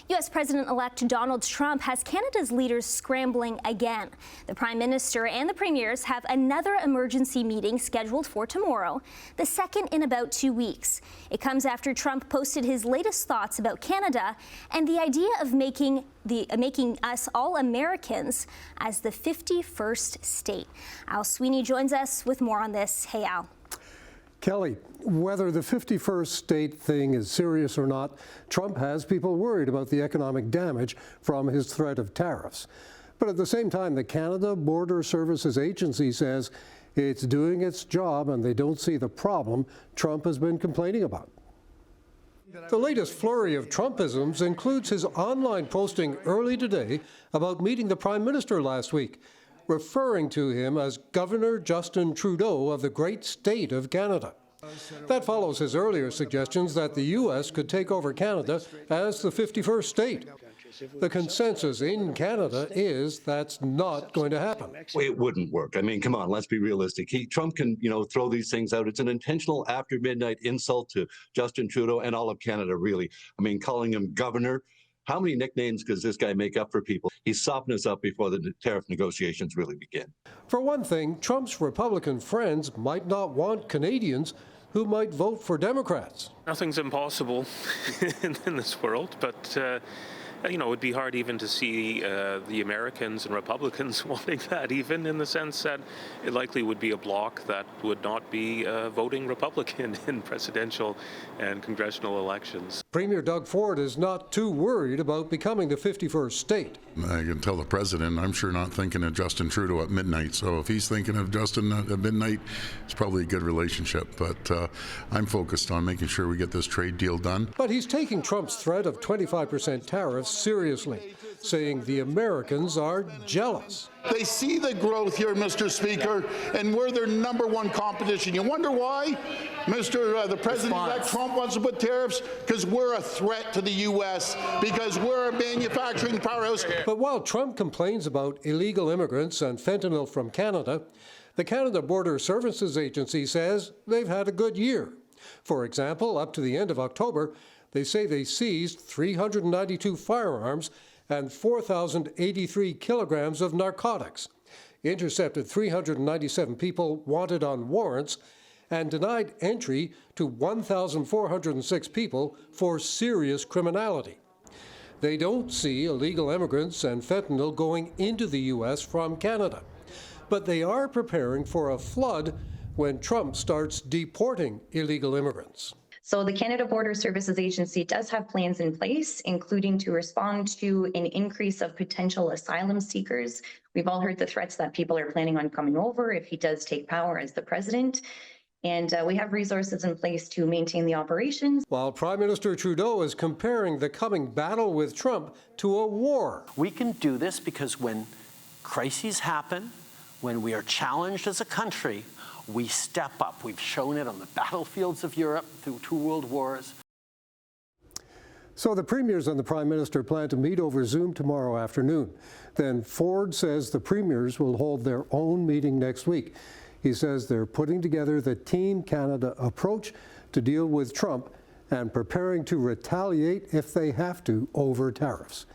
U.S. President-elect Donald Trump has Canada's leaders scrambling again. The Prime Minister and the Premiers have another emergency meeting scheduled for tomorrow, the second in about 2 weeks. It comes after Trump posted his latest thoughts about Canada and the idea of making us all Americans as the 51st state. Al Sweeney joins us with more on this. Hey, Al. Kelly, whether the 51st state thing is serious or not, Trump has people worried about the economic damage from his threat of tariffs. But at the same time, the Canada Border Services Agency says it's doing its job and they don't see the problem Trump has been complaining about. The latest flurry of Trumpisms includes his online posting early today about meeting the Prime Minister last week, referring to him as Governor Justin Trudeau of the great state of Canada. That follows his earlier suggestions that the U.S. could take over Canada as the 51st state. The consensus in Canada is that's not going to happen. It wouldn't work. I mean, come on, let's be realistic. Trump can, throw these things out. It's an intentional after midnight insult to Justin Trudeau and all of Canada, really. I mean, calling him governor. How many nicknames does this guy make up for people? He's softened us up before the tariff negotiations really begin. For one thing, Trump's Republican friends might not want Canadians who might vote for Democrats. Nothing's impossible in this world, but it would be hard even to see the Americans and Republicans wanting that, even in the sense that it likely would be a bloc that would not be voting Republican in presidential and congressional elections. Premier Doug Ford is not too worried about becoming the 51st state. I can tell the president, I'm sure not thinking of Justin Trudeau at midnight. So if he's thinking of Justin at midnight, it's probably a good relationship. But I'm focused on making sure we get this trade deal done. But he's taking Trump's threat of 25% tariffs seriously, saying the Americans are jealous. They see the growth here, Mr. Speaker, and we're their #1 competition. You wonder why, the President-elect Trump wants to put tariffs? Because we're a threat to the U.S., because we're a manufacturing powerhouse. But while Trump complains about illegal immigrants and fentanyl from Canada, the Canada Border Services Agency says they've had a good year. For example, up to the end of October, they say they seized 392 firearms and 4,083 kilograms of narcotics, intercepted 397 people wanted on warrants, and denied entry to 1,406 people for serious criminality. They don't see illegal immigrants and fentanyl going into the U.S. from Canada, but they are preparing for a flood when Trump starts deporting illegal immigrants. So the Canada Border Services Agency does have plans in place, including to respond to an increase of potential asylum seekers. We've all heard the threats that people are planning on coming over if he does take power as the president. And we have resources in place to maintain the operations. While Prime Minister Trudeau is comparing the coming battle with Trump to a war. We can do this because when crises happen, when we are challenged as a country, we step up. We've shown it on the battlefields of Europe through 2 world wars. So the premiers and the Prime Minister plan to meet over Zoom tomorrow afternoon. Then Ford says the premiers will hold their own meeting next week. He says they're putting together the Team Canada approach to deal with Trump and preparing to retaliate if they have to over tariffs.